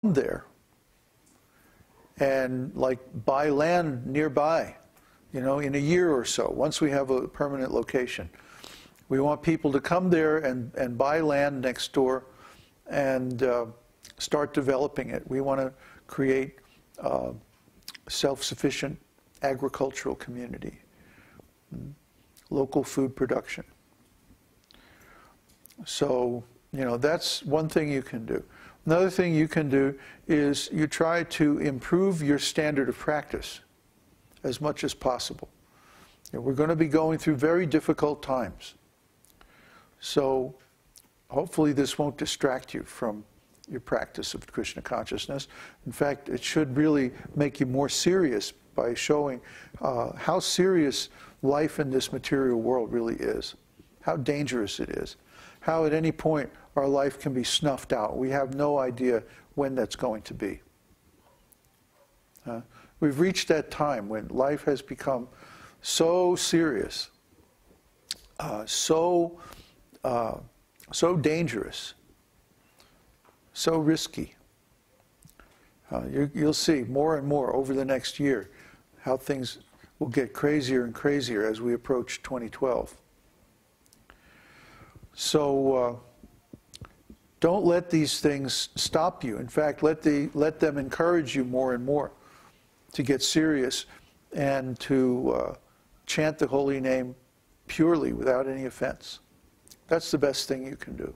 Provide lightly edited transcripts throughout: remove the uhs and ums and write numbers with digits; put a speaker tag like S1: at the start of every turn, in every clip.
S1: there and like buy land nearby, you know, in a year or so, once we have a permanent location. We want people to come there and buy land next door and start developing it. We want to create self-sufficient agricultural community, local food production. So, you know, that's one thing you can do. Another thing you can do is you try to improve your standard of practice as much as possible. And we're going to be going through very difficult times. So hopefully this won't distract you from your practice of Krishna consciousness. In fact, it should really make you more serious by showing how serious life in this material world really is, how dangerous it is, how at any point our life can be snuffed out. We have no idea when that's going to be. We've reached that time when life has become so serious, so dangerous, so risky. You'll see more and more over the next year how things will get crazier and crazier as we approach 2012. So don't let these things stop you. In fact, let them encourage you more and more to get serious and to chant the holy name purely without any offense. That's the best thing you can do.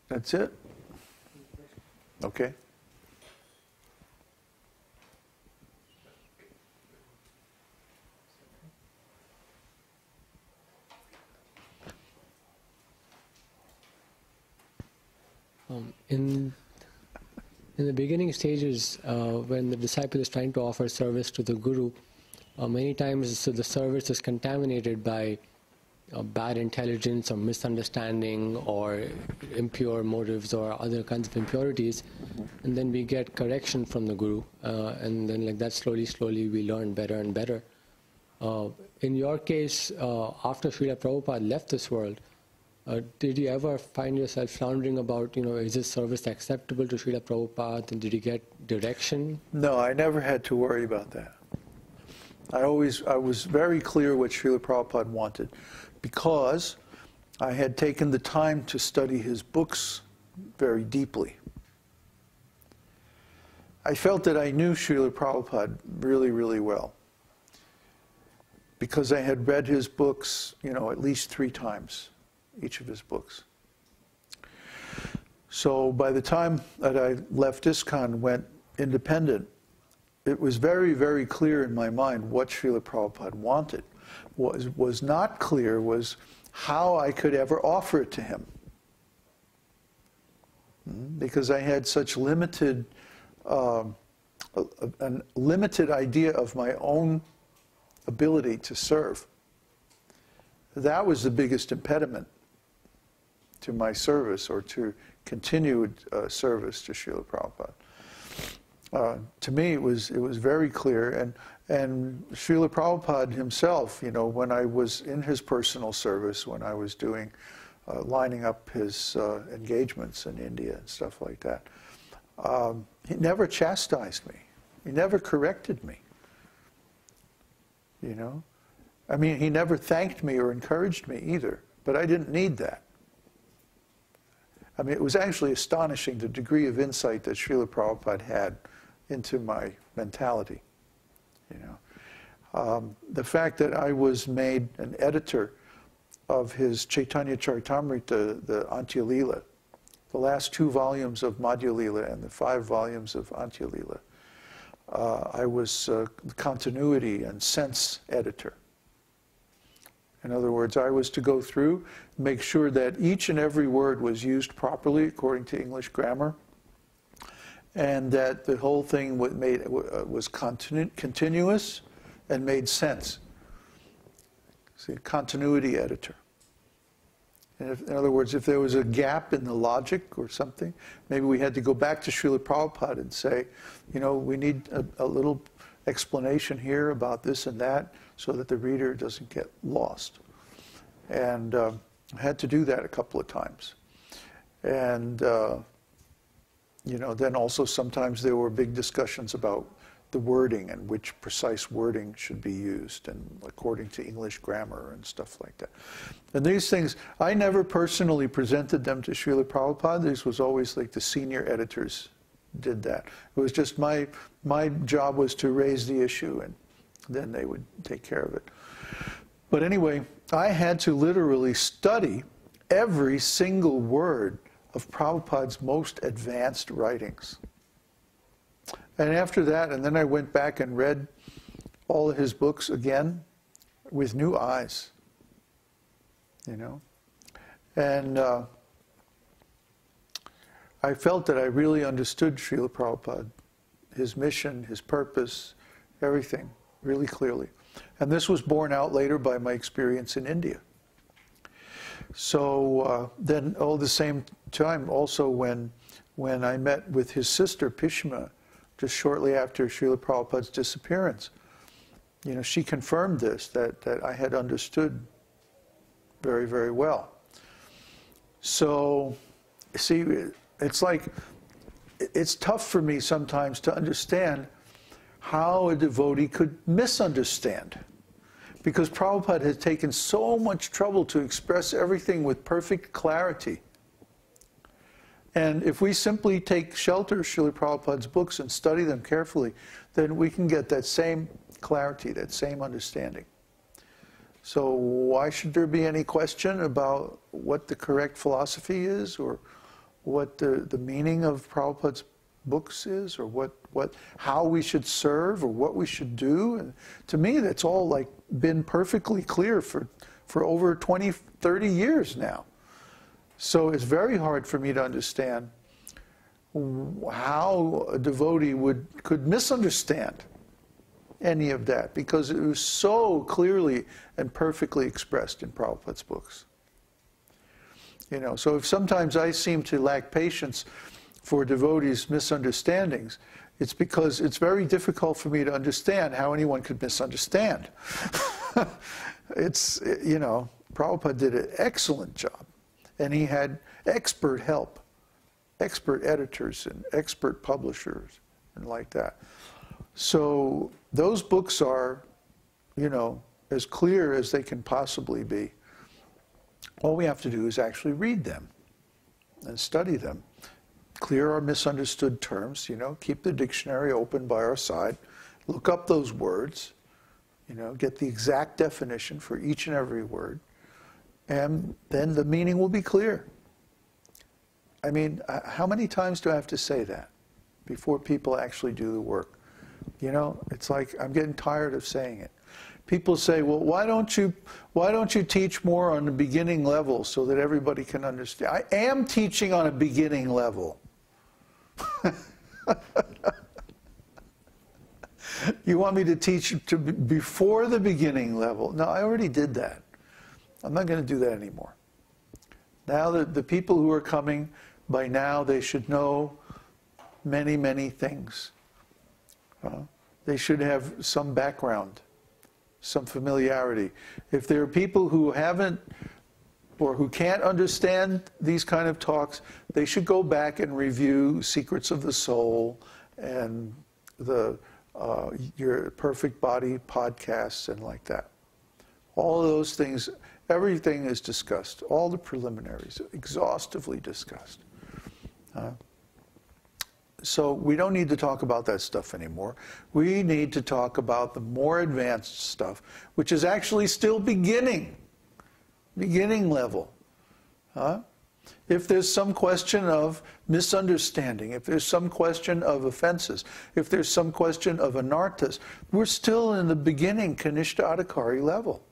S1: That's it? Okay.
S2: In the beginning stages, when the disciple is trying to offer service to the guru, many times the service is contaminated by bad intelligence or misunderstanding or impure motives or other kinds of impurities, and then we get correction from the guru, and then like that slowly we learn better and better. In your case, after Śrīla Prabhupāda left this world, did you ever find yourself floundering about, is this service acceptable to Śrīla Prabhupāda, and did you get direction?
S1: No, I never had to worry about that. I was very clear what Śrīla Prabhupāda wanted, because I had taken the time to study his books very deeply. I felt that I knew Śrīla Prabhupāda really, really well, because I had read his books, at least 3 times, each of his books. So by the time that I left ISKCON and went independent, it was very, very clear in my mind what Śrīla Prabhupāda wanted. What was not clear was how I could ever offer it to him, because I had such limited, a limited idea of my own ability to serve. That was the biggest impediment to my service, or to continued service to Śrīla Prabhupāda. To me, it was very clear, and Śrīla Prabhupāda himself, when I was in his personal service, when I was doing, lining up his engagements in India and stuff like that, he never chastised me. He never corrected me. I mean, he never thanked me or encouraged me either, but I didn't need that. I mean, it was actually astonishing the degree of insight that Śrīla Prabhupāda had into my mentality. The fact that I was made an editor of his Caitanya-caritāmṛta, the Antya Lila, the last 2 volumes of Madhya Lila and the 5 volumes of Antya Lila. I was continuity and sense editor. In other words, I was to go through, make sure that each and every word was used properly according to English grammar, and that the whole thing was continuous and made sense. See, continuity editor. And in other words, if there was a gap in the logic or something, maybe we had to go back to Śrīla Prabhupāda and say, we need a little explanation here about this and that, so that the reader doesn't get lost. And I had to do that a couple of times. And, you know, then also sometimes there were big discussions about the wording and which precise wording should be used and according to English grammar and stuff like that. And these things, I never personally presented them to Śrīla Prabhupāda. This was always like the senior editors did that. It was just my job was to raise the issue and then they would take care of it. But anyway, I had to literally study every single word of Prabhupada's most advanced writings. And after that, and then I went back and read all of his books again with new eyes, you know. And I felt that I really understood Śrīla Prabhupada, his mission, his purpose, everything, really clearly. And this was borne out later by my experience in India. So then, all the same time, also when I met with his sister Pishma, just shortly after Śrīla Prabhupāda's disappearance, you know, she confirmed this, that I had understood very, very well. So, see, it's like, it's tough for me sometimes to understand how a devotee could misunderstand. Because Prabhupada has taken so much trouble to express everything with perfect clarity. And if we simply take shelter of Śrīla Prabhupada's books and study them carefully, then we can get that same clarity, that same understanding. So why should there be any question about what the correct philosophy is, or what the meaning of Prabhupada's books is, or how we should serve, or what we should do? And to me, that's all like been perfectly clear for over 20, 30 years now. So it's very hard for me to understand how a devotee could misunderstand any of that, because it was so clearly and perfectly expressed in Prabhupada's books. You know, so if sometimes I seem to lack patience for devotees' misunderstandings, it's because it's very difficult for me to understand how anyone could misunderstand. It's, you know, Prabhupada did an excellent job. And he had expert help, expert editors and expert publishers and like that. So those books are, you know, as clear as they can possibly be. All we have to do is actually read them and study them. Clear our misunderstood terms, you know, keep the dictionary open by our side, look up those words, you know, get the exact definition for each and every word. And then the meaning will be clear. I mean, how many times do I have to say that before people actually do the work? You know, it's like I'm getting tired of saying it. People say, well, why don't you teach more on the beginning level so that everybody can understand? I am teaching on a beginning level. You want me to teach before the beginning level? No, I already did that. I'm not going to do that anymore. Now the people who are coming, by now they should know many, many things. They should have some background, some familiarity. If there are people who haven't or who can't understand these kind of talks, they should go back and review Secrets of the Soul and the Your Perfect Body podcasts and like that. All of those things. Everything is discussed, all the preliminaries, exhaustively discussed. So we don't need to talk about that stuff anymore. We need to talk about the more advanced stuff, which is actually still beginning level. If there's some question of misunderstanding, if there's some question of offenses, if there's some question of anarthas, we're still in the beginning Kanishta Adhikari level.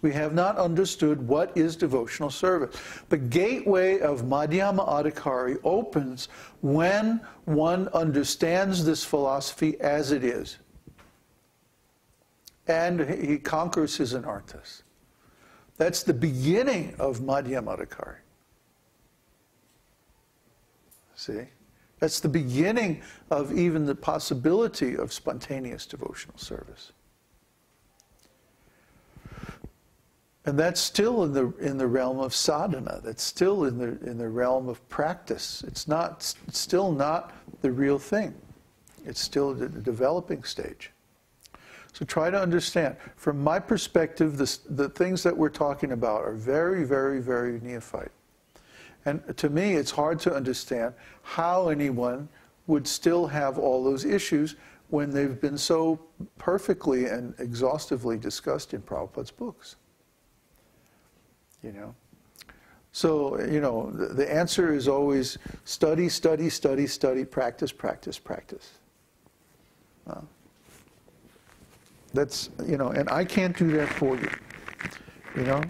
S1: We have not understood what is devotional service. The gateway of Madhyama Adhikari opens when one understands this philosophy as it is. And he conquers his anarthas. That's the beginning of Madhyama Adhikari. See? That's the beginning of even the possibility of spontaneous devotional service. And that's still in the realm of sadhana. That's still in the realm of practice. It's still not the real thing. It's still the developing stage. So try to understand. From my perspective, the things that we're talking about are very, very, very neophyte. And to me, it's hard to understand how anyone would still have all those issues when they've been so perfectly and exhaustively discussed in Prabhupada's books. You know? So, you know, the answer is always study, study, study, study, practice, practice, practice. That's, you know, and I can't do that for you. You know?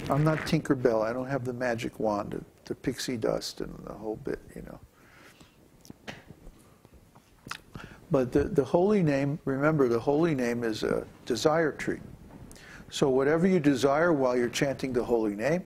S1: I'm not Tinkerbell. I don't have the magic wand, the pixie dust and the whole bit, you know. But the holy name, remember, the holy name is a desire tree. So whatever you desire while you're chanting the holy name,